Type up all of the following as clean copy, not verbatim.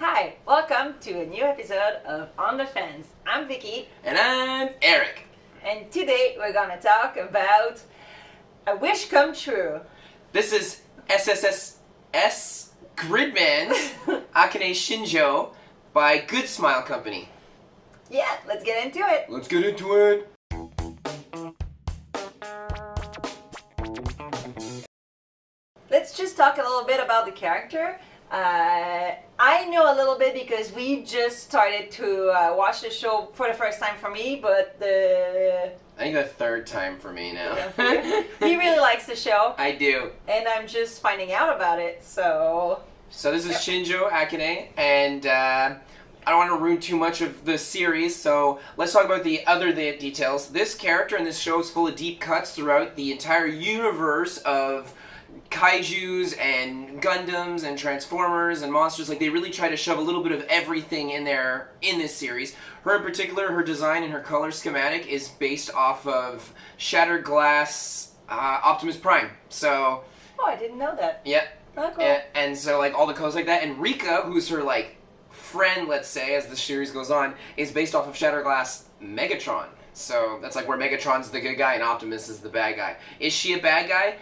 Hi, welcome to a new episode of On the Fence. I'm Vicky. And I'm Erik. And today we're gonna talk about a wish come true. This is SSSS.Gridman's Akane Shinjou by Good Smile Company. Yeah, let's get into it. Let's get into it. Let's just talk a little bit about the character. I know a little bit because we just started to watch the show for the first time for me, but I think the third time for me now. he really likes the show. I do. And I'm just finding out about it, so... So this is Shinjou Akane, and I don't want to ruin too much of the series, so let's talk about the other details. This character in this show is full of deep cuts throughout the entire universe of kaijus and Gundams and Transformers and monsters. Like, they really try to shove a little bit of everything in there in this series. Her in particular, her design and her color schematic is based off of Shattered Glass Optimus Prime. So... Oh, I didn't know that. Yeah. Oh, cool. Yeah, and so, like, all the colors like that. And Rika, who's her, like, friend, let's say, as the series goes on, is based off of Shattered Glass Megatron. So that's like where Megatron's the good guy and Optimus is the bad guy. Is she a bad guy?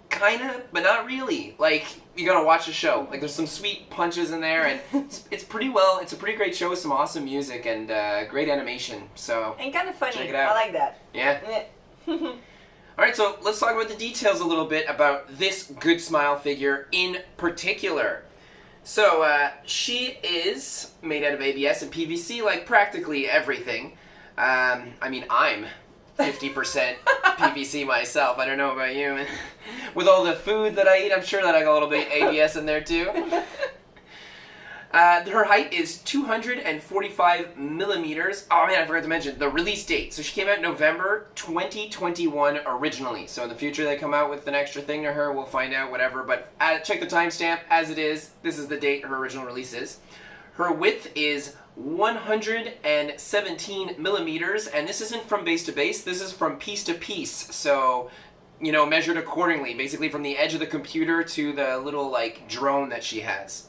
Kinda, but not really. Like, you gotta watch the show. Like, there's some sweet punches in there, and it's pretty well. It's a pretty great show with some awesome music and great animation. So and kind of funny. Check it out. I like that. Yeah. Alright, so let's talk about the details a little bit about this Good Smile figure in particular. So, she is made out of ABS and PVC, like practically everything. I mean, I'm 50% PVC myself. I don't know about you. With all the food that I eat, I'm sure that I got a little bit ABS in there too. Her height is 245 millimeters. Oh man, I forgot to mention the release date. So she came out November 2021 originally. So in the future they come out with an extra thing to her. We'll find out, whatever. But check the timestamp as it is. This is the date her original release is. Her width is 117 millimeters. And this isn't from base to base. This is from piece to piece. So, you know, measured accordingly. Basically from the edge of the computer to the little, like, drone that she has.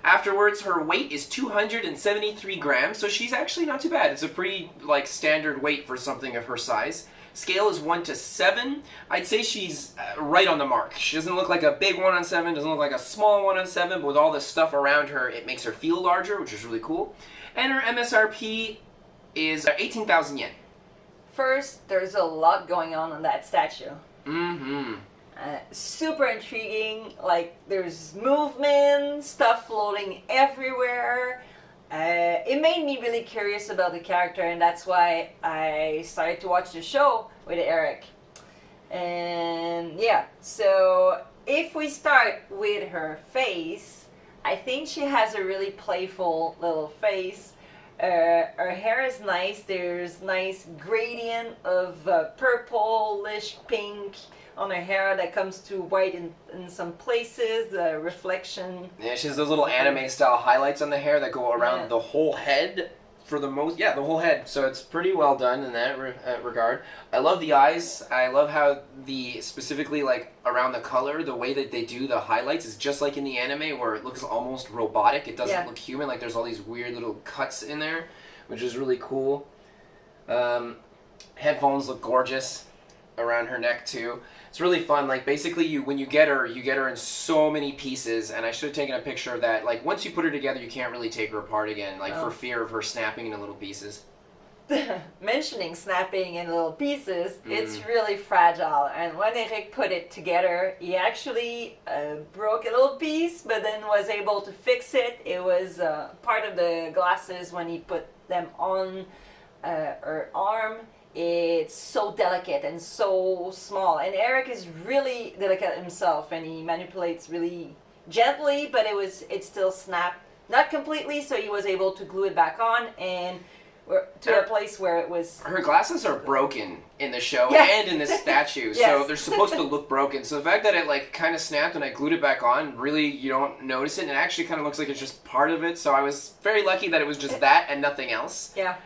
Afterwards, her weight is 273 grams, so she's actually not too bad. It's a pretty, like, standard weight for something of her size. Scale is 1 to 7. I'd say she's right on the mark. She doesn't look like a big 1 on 7, doesn't look like a small 1 on 7, but with all this stuff around her, it makes her feel larger, which is really cool. And her MSRP is 18,000 yen. First, there's a lot going on that statue. Mm-hmm. Super intriguing. Like, there's movement, stuff floating everywhere. It made me really curious about the character, and that's why I started to watch the show with Erik. And yeah, so if we start with her face, I think she has a really playful little face. Her hair is nice. There's nice gradient of purplish pink on her hair that comes to white in some places, reflection. Yeah, she has those little anime style highlights on the hair that go around the whole head for the most, the whole head. So it's pretty well done in that regard. I love the eyes. I love how specifically like around the color, the way that they do the highlights is just like in the anime where it looks almost robotic. It doesn't look human, like there's all these weird little cuts in there, which is really cool. Headphones look gorgeous around her neck too. It's really fun. Like, basically, when you get her in so many pieces, and I should have taken a picture of that. Like, once you put her together, you can't really take her apart again, like, for fear of her snapping into little pieces. Mentioning snapping in little pieces, it's really fragile. And when Erik put it together, he actually broke a little piece, but then was able to fix it. It was part of the glasses when he put them on her arm. It's so delicate and so small, and Erik is really delicate himself, and he manipulates really gently, but it still snapped, not completely, so he was able to glue it back on and to a place where it was... Her glasses are broken in the show and in this statue, so they're supposed to look broken. So the fact that it like kind of snapped and I glued it back on, really you don't notice it, and it actually kind of looks like it's just part of it, so I was very lucky that it was just that and nothing else. Yeah.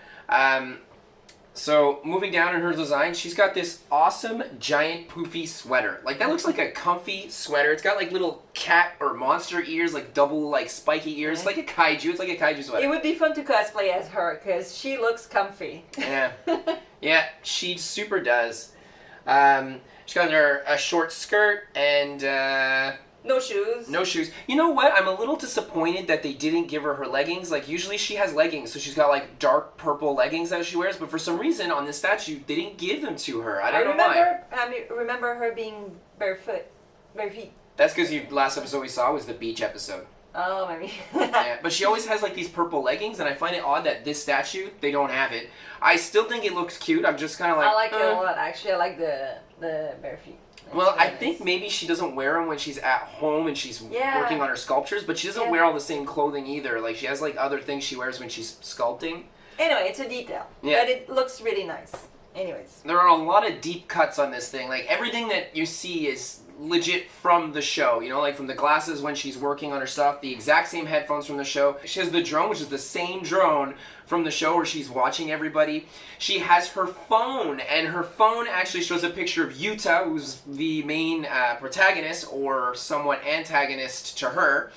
So, moving down in her design, she's got this awesome, giant, poofy sweater. Like, that looks like a comfy sweater. It's got, like, little cat or monster ears, like, double, like, spiky ears. It's like a kaiju. It's like a kaiju sweater. It would be fun to cosplay as her, because she looks comfy. Yeah. Yeah, she super does. She's got a short skirt and, No shoes. no shoes. You know what? I'm a little disappointed that they didn't give her leggings. Like, usually she has leggings, so she's got, like, dark purple leggings that she wears, but for some reason, on this statue, they didn't give them to her. I don't know why. I remember her being bare feet. That's because last episode we saw was the beach episode. Oh, maybe. Yeah, but she always has, like, these purple leggings, and I find it odd that this statue, they don't have it. I still think it looks cute. I'm just kind of like... I like it a lot, actually. I like the bare feet. Well, I think maybe she doesn't wear them when she's at home and she's working on her sculptures, but she doesn't wear all the same clothing either. Like, she has, like, other things she wears when she's sculpting. Anyway, it's a detail. Yeah. But it looks really nice. Anyways. There are a lot of deep cuts on this thing. Like, everything that you see is legit from the show. You know, like, from the glasses when she's working on her stuff, the exact same headphones from the show. She has the drone, which is the same drone from the show where she's watching everybody. She has her phone, and her phone actually shows a picture of Yuta, who's the main protagonist, or somewhat antagonist to her.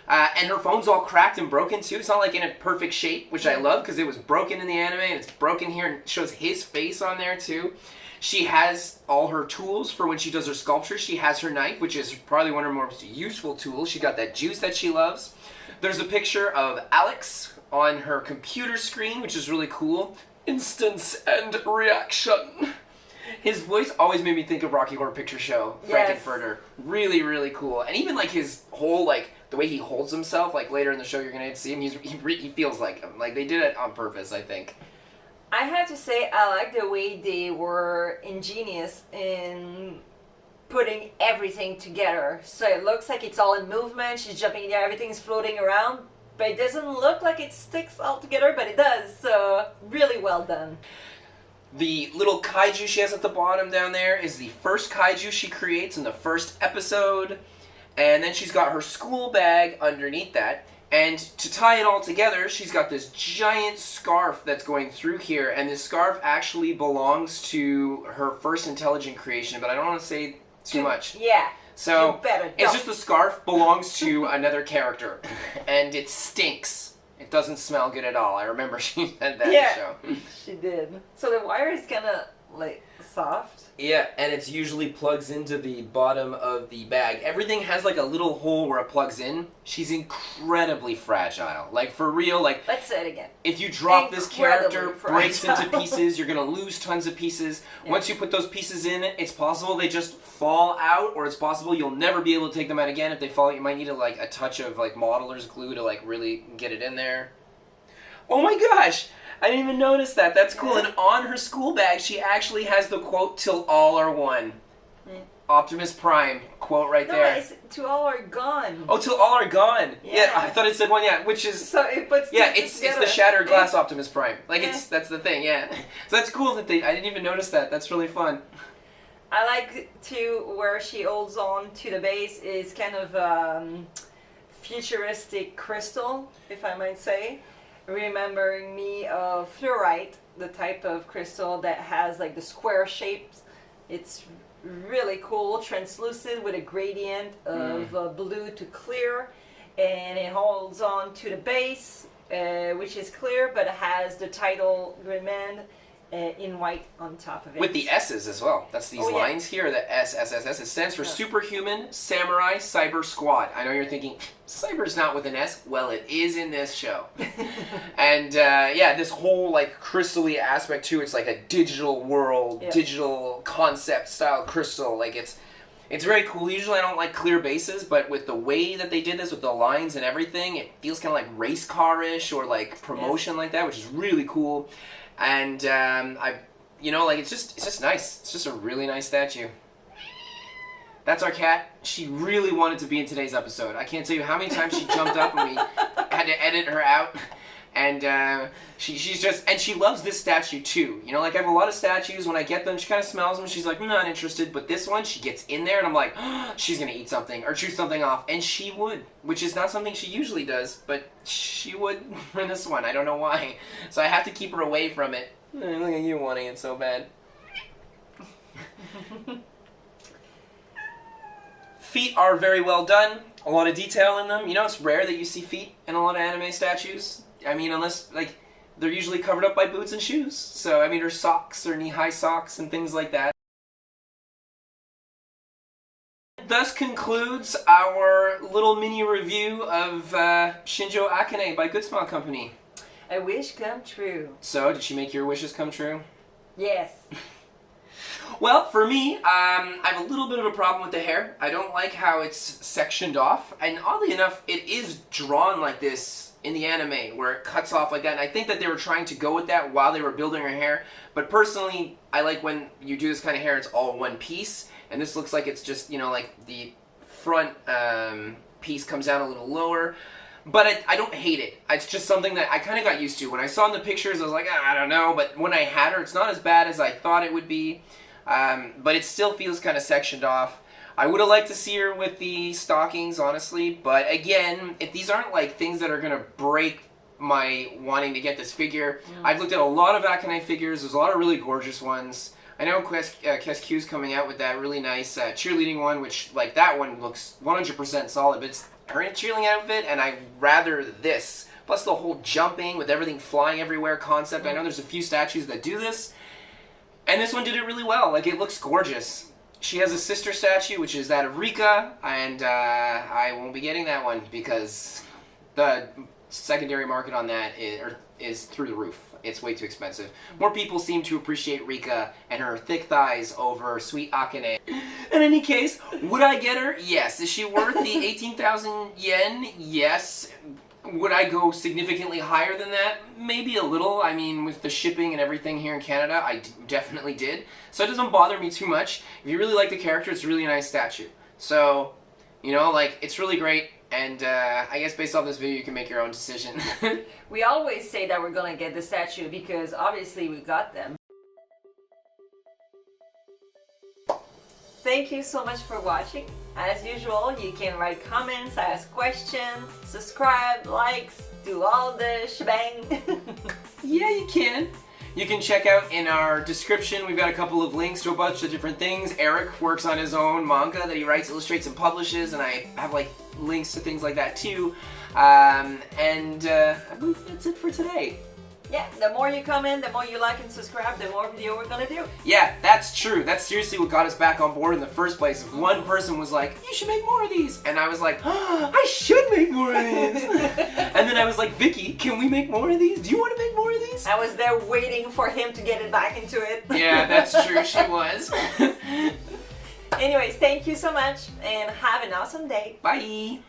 And her phone's all cracked and broken too. It's not like in a perfect shape, which I love because it was broken in the anime, and it's broken here, and it shows his face on there too. She has all her tools for when she does her sculpture. She has her knife, which is probably one of her most useful tools. She got that juice that she loves. There's a picture of Alex on her computer screen, which is really cool. Instance and reaction. His voice always made me think of Rocky Horror Picture Show, Frankenfurter. Really, really cool. And even, like, his whole, like, the way he holds himself, like, later in the show you're going to see him, he feels like him. Like, they did it on purpose, I think. I have to say, I like the way they were ingenious in putting everything together. So it looks like it's all in movement, she's jumping in there, everything's floating around, but it doesn't look like it sticks all together, but it does. So, really well done. The little kaiju she has at the bottom down there is the first kaiju she creates in the first episode. And then she's got her school bag underneath that. And to tie it all together, she's got this giant scarf that's going through here. And this scarf actually belongs to her first intelligent creation, but I don't want to say too much. Yeah. So, it's just the scarf belongs to another character. And it stinks. It doesn't smell good at all. I remember she said that in the show. She did. So the wire is kind of, like, soft. Yeah, and it usually plugs into the bottom of the bag. Everything has, like, a little hole where it plugs in. She's incredibly fragile. Like, for real, like... Let's say it again. If you drop this character, breaks into pieces, you're going to lose tons of pieces. Yeah. Once you put those pieces in, it's possible they just fall out, or it's possible you'll never be able to take them out again. If they fall out, you might need, a touch of, like, modeler's glue to, like, really get it in there. Oh my gosh! I didn't even notice that. That's cool. And on her school bag, she actually has the quote, "Till all are one." Optimus Prime quote right there. No, it's "till all are gone." Oh, till all are gone. Yeah, I thought it said one. Yeah, which is so it puts it's the shattered glass Optimus Prime. Like that's the thing. Yeah, so that's cool that I didn't even notice that. That's really fun. I like too where she holds on to the base is kind of futuristic crystal, if I might say. Remembering me of fluorite, the type of crystal that has like the square shapes. It's really cool, translucent with a gradient of blue to clear, and it holds on to the base, which is clear, but it has the title Gridman in white on top of it. With the S's as well. That's these lines here, the SSSS. It stands for Superhuman Samurai Cyber Squad. I know you're thinking, Cyber's not with an S. Well, it is in this show. And this whole like crystal-y aspect too. It's like a digital world, digital concept style crystal. Like it's very cool. Usually I don't like clear bases, but with the way that they did this with the lines and everything, it feels kind of like race car-ish or like promotion like that, which is really cool. And it's just nice. It's just a really nice statue. That's our cat. She really wanted to be in today's episode. I can't tell you how many times she jumped up and we had to edit her out. And she's just, and she loves this statue too. You know, like I have a lot of statues, when I get them, she kind of smells them, she's like, not interested. But this one, she gets in there and I'm like, oh, she's gonna eat something or chew something off. And she would, which is not something she usually does, but she would for this one. I don't know why. So I have to keep her away from it. Look at you wanting it so bad. Feet are very well done. A lot of detail in them. You know, it's rare that you see feet in a lot of anime statues. I mean, unless, like, they're usually covered up by boots and shoes. So, I mean, or socks, or knee-high socks, and things like that. Thus concludes our little mini review of Shinjou Akane by Good Smile Company. A wish come true. So, did she make your wishes come true? Yes. Well, for me, I have a little bit of a problem with the hair. I don't like how it's sectioned off. And oddly enough, it is drawn like this in the anime, where it cuts off like that. And I think that they were trying to go with that while they were building her hair. But personally, I like when you do this kind of hair, it's all one piece. And this looks like it's just, you know, like the front piece comes down a little lower. But I don't hate it. It's just something that I kind of got used to. When I saw in the pictures, I was like, I don't know. But when I had her, it's not as bad as I thought it would be. But it still feels kind of sectioned off. I would have liked to see her with the stockings, honestly. But again, if these aren't like things that are going to break my wanting to get this figure. I've looked at a lot of Akane figures. There's a lot of really gorgeous ones. I know Kesq's coming out with that really nice cheerleading one, which, like, that one looks 100% solid. But it's her in a cheerleading outfit, and I rather this. Plus the whole jumping with everything flying everywhere concept. I know there's a few statues that do this. And this one did it really well. Like, it looks gorgeous. She has a sister statue, which is that of Rika, and I won't be getting that one because the secondary market on that is through the roof. It's way too expensive. More people seem to appreciate Rika and her thick thighs over sweet Akane. In any case, would I get her? Yes. Is she worth the 18,000 yen? Yes. Would I go significantly higher than that? Maybe a little. I mean, with the shipping and everything here in Canada, I definitely did. So it doesn't bother me too much. If you really like the character, it's a really nice statue. So, you know, like, it's really great. And I guess based off this video, you can make your own decision. We always say that we're gonna get the statue because obviously we got them. Thank you so much for watching. As usual, you can write comments, ask questions, subscribe, likes, do all the shebang. Yeah, you can. You can check out in our description, we've got a couple of links to a bunch of different things. Eric works on his own manga that he writes, illustrates, and publishes, and I have like links to things like that too. I believe that's it for today. Yeah, the more you comment, the more you like and subscribe, the more video we're gonna do. Yeah, that's true. That's seriously what got us back on board in the first place. One person was like, you should make more of these. And I was like, oh, I should make more of these. And then I was like, Vicky, can we make more of these? Do you want to make more of these? I was there waiting for him to get it back into it. Yeah, that's true. She was. Anyways, thank you so much and have an awesome day. Bye.